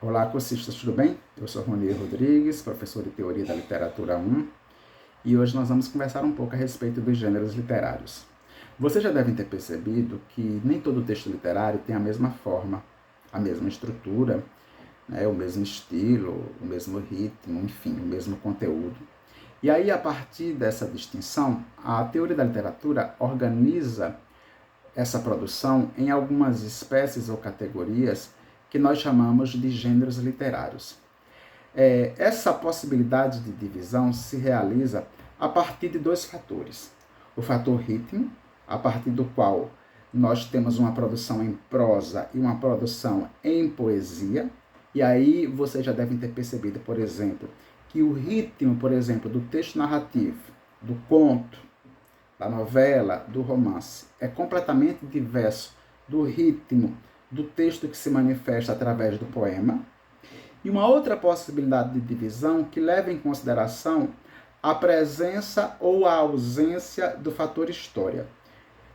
Olá, cursistas, tudo bem? Eu sou Rony Rodrigues, professor de Teoria da Literatura 1, e hoje nós vamos conversar um pouco a respeito dos gêneros literários. Vocês já devem ter percebido que nem todo texto literário tem a mesma forma, a mesma estrutura, né, o mesmo estilo, o mesmo ritmo, enfim, o mesmo conteúdo. E aí, a partir dessa distinção, a teoria da literatura organiza essa produção em algumas espécies ou categorias que nós chamamos de gêneros literários. Essa possibilidade de divisão se realiza a partir de dois fatores. O fator ritmo, a partir do qual nós temos uma produção em prosa e uma produção em poesia. E aí vocês já devem ter percebido, por exemplo, que o ritmo, por exemplo, do texto narrativo, do conto, da novela, do romance, é completamente diverso do ritmo do texto que se manifesta através do poema. E uma outra possibilidade de divisão que leva em consideração a presença ou a ausência do fator história.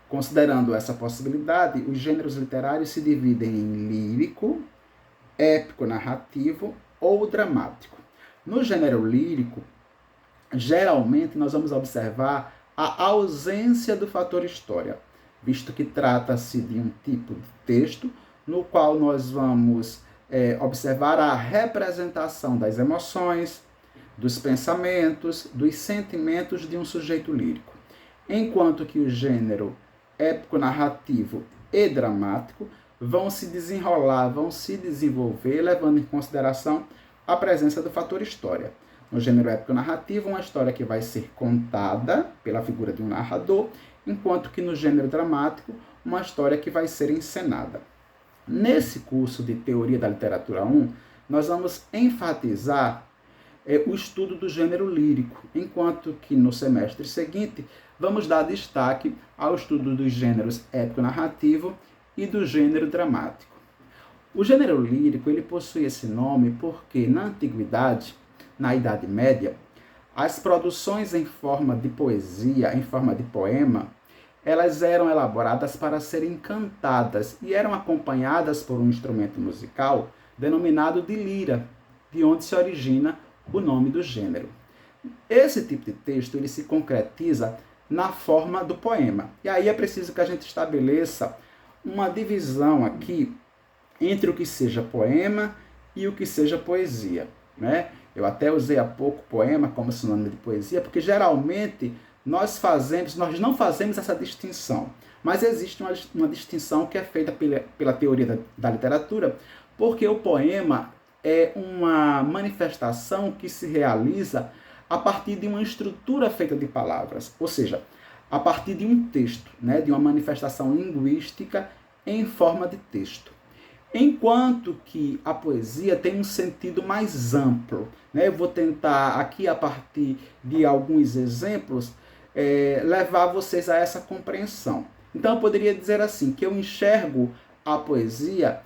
Considerando essa possibilidade, os gêneros literários se dividem em lírico, épico narrativo ou dramático. No gênero lírico, geralmente nós vamos observar a ausência do fator história, visto que trata-se de um tipo de texto no qual nós vamos observar a representação das emoções, dos pensamentos, dos sentimentos de um sujeito lírico. Enquanto que o gênero épico-narrativo e dramático vão se desenrolar, vão se desenvolver, levando em consideração a presença do fator história. No gênero épico-narrativo, uma história que vai ser contada pela figura de um narrador, enquanto que no gênero dramático, uma história que vai ser encenada. Nesse curso de Teoria da Literatura 1, nós vamos enfatizar o estudo do gênero lírico, enquanto que no semestre seguinte vamos dar destaque ao estudo dos gêneros épico-narrativo e do gênero dramático. O gênero lírico ele possui esse nome porque, na antiguidade, na Idade Média, as produções em forma de poesia, em forma de poema, elas eram elaboradas para serem cantadas e eram acompanhadas por um instrumento musical denominado de lira, de onde se origina o nome do gênero. Esse tipo de texto ele se concretiza na forma do poema. E aí é preciso que a gente estabeleça uma divisão aqui entre o que seja poema e o que seja poesia, né? Eu até usei há pouco poema como sinônimo de poesia, porque geralmente nós não fazemos essa distinção, mas existe uma distinção que é feita pela teoria da literatura, porque o poema é uma manifestação que se realiza a partir de uma estrutura feita de palavras, ou seja, a partir de um texto, né, de uma manifestação linguística em forma de texto. Enquanto que a poesia tem um sentido mais amplo, né? Eu vou tentar aqui, a partir de alguns exemplos, levar vocês a essa compreensão. Então, eu poderia dizer assim, que eu enxergo a poesia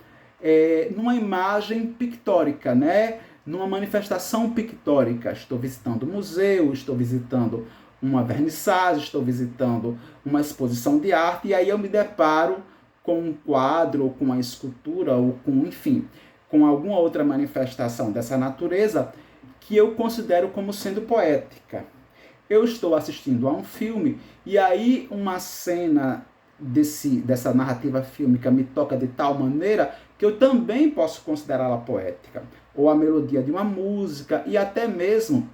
numa imagem pictórica, né? Numa manifestação pictórica. Estou visitando um museu, estou visitando uma vernissagem, estou visitando uma exposição de arte, e aí eu me deparo com um quadro, ou com uma escultura, ou com, enfim, com alguma outra manifestação dessa natureza que eu considero como sendo poética. Eu estou assistindo a um filme e aí uma cena dessa narrativa fílmica me toca de tal maneira que eu também posso considerá-la poética. Ou a melodia de uma música e até mesmo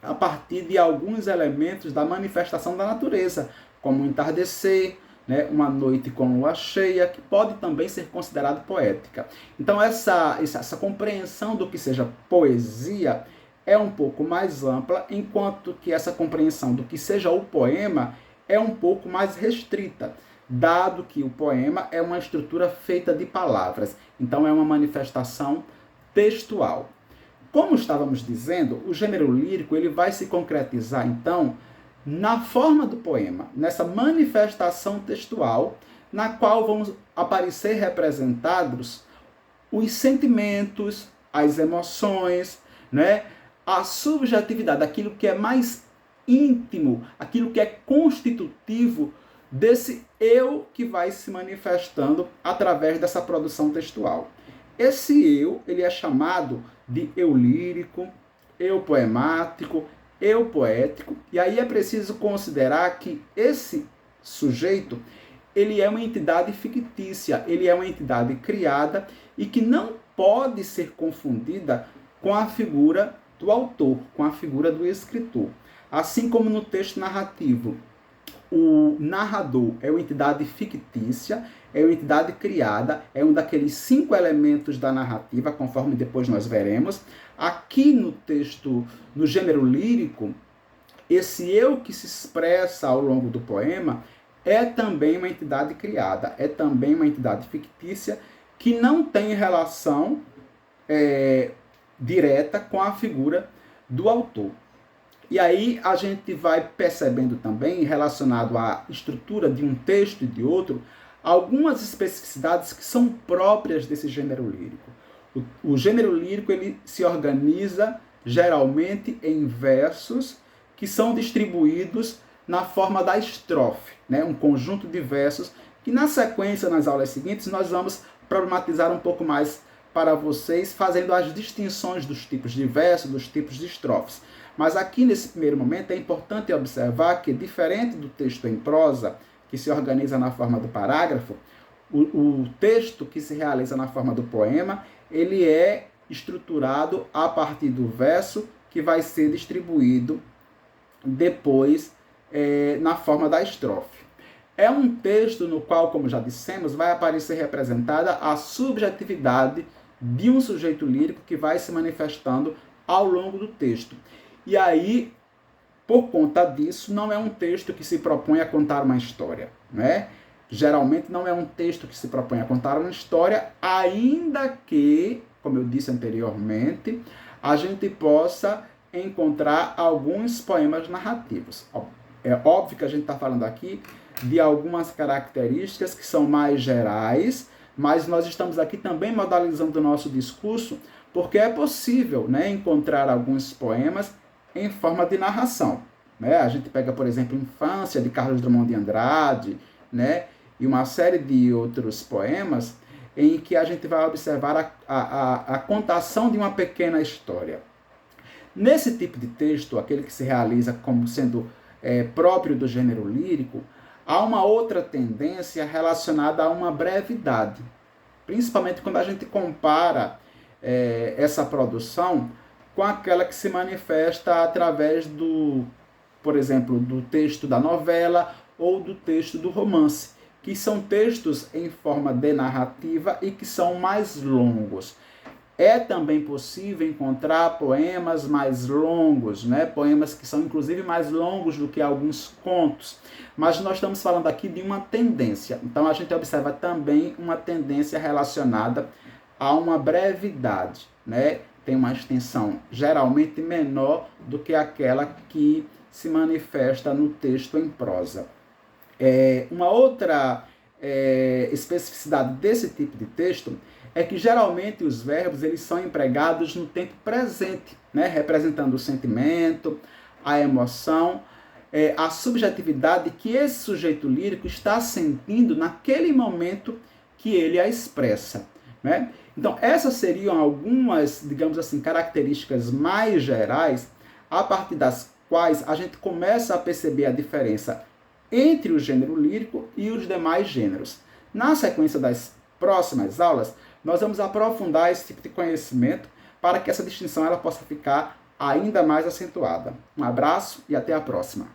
a partir de alguns elementos da manifestação da natureza, como o entardecer, né, uma noite com lua cheia, que pode também ser considerado poética. Então essa compreensão do que seja poesia é um pouco mais ampla, enquanto que essa compreensão do que seja o poema é um pouco mais restrita, dado que o poema é uma estrutura feita de palavras, então é uma manifestação textual. Como estávamos dizendo, o gênero lírico ele vai se concretizar, então, na forma do poema, nessa manifestação textual, na qual vão aparecer representados os sentimentos, as emoções, né? A subjetividade, aquilo que é mais íntimo, aquilo que é constitutivo desse eu que vai se manifestando através dessa produção textual. esse eu, ele é chamado de eu lírico, eu poemático, eu poético, e aí é preciso considerar que esse sujeito, ele é uma entidade fictícia, ele é uma entidade criada e que não pode ser confundida com a figura do autor, com a figura do escritor. Assim como no texto narrativo, o narrador é uma entidade fictícia, é uma entidade criada, é um daqueles 5 elementos da narrativa, conforme depois nós veremos. Aqui no texto, no gênero lírico, esse eu que se expressa ao longo do poema é também uma entidade criada, é também uma entidade fictícia que não tem relação direta com a figura do autor. E aí a gente vai percebendo também, relacionado à estrutura de um texto e de outro, algumas especificidades que são próprias desse gênero lírico. O gênero lírico ele se organiza geralmente em versos que são distribuídos na forma da estrofe, né? Um conjunto de versos que na sequência, nas aulas seguintes, nós vamos problematizar um pouco mais para vocês, fazendo as distinções dos tipos de verso, dos tipos de estrofes. Mas aqui nesse primeiro momento é importante observar que, diferente do texto em prosa, que se organiza na forma do parágrafo, o texto que se realiza na forma do poema, ele é estruturado a partir do verso que vai ser distribuído depois na forma da estrofe. É um texto no qual, como já dissemos, vai aparecer representada a subjetividade de um sujeito lírico que vai se manifestando ao longo do texto. E aí, por conta disso, não é um texto que se propõe a contar uma história, né? Geralmente não é um texto que se propõe a contar uma história, ainda que, como eu disse anteriormente, a gente possa encontrar alguns poemas narrativos. É óbvio que a gente está falando aqui de algumas características que são mais gerais, mas nós estamos aqui também modalizando o nosso discurso, porque é possível, né, encontrar alguns poemas em forma de narração. Né? A gente pega, por exemplo, Infância, de Carlos Drummond de Andrade, né, e uma série de outros poemas em que a gente vai observar a contação de uma pequena história. Nesse tipo de texto, aquele que se realiza como sendo próprio do gênero lírico, há uma outra tendência relacionada a uma brevidade, principalmente quando a gente compara essa produção com aquela que se manifesta através do, por exemplo, do texto da novela ou do texto do romance, que são textos em forma de narrativa e que são mais longos. É também possível encontrar poemas mais longos, né? Poemas que são inclusive mais longos do que alguns contos. Mas nós estamos falando aqui de uma tendência. Então a gente observa também uma tendência relacionada a uma brevidade, né? Tem uma extensão geralmente menor do que aquela que se manifesta no texto em prosa. Uma outra especificidade desse tipo de texto é que geralmente os verbos eles são empregados no tempo presente, né? Representando o sentimento, a emoção, a subjetividade que esse sujeito lírico está sentindo naquele momento que ele a expressa, né? Então, essas seriam algumas, digamos assim, características mais gerais, a partir das quais a gente começa a perceber a diferença entre o gênero lírico e os demais gêneros. Na sequência das próximas aulas, nós vamos aprofundar esse tipo de conhecimento para que essa distinção ela possa ficar ainda mais acentuada. Um abraço e até a próxima.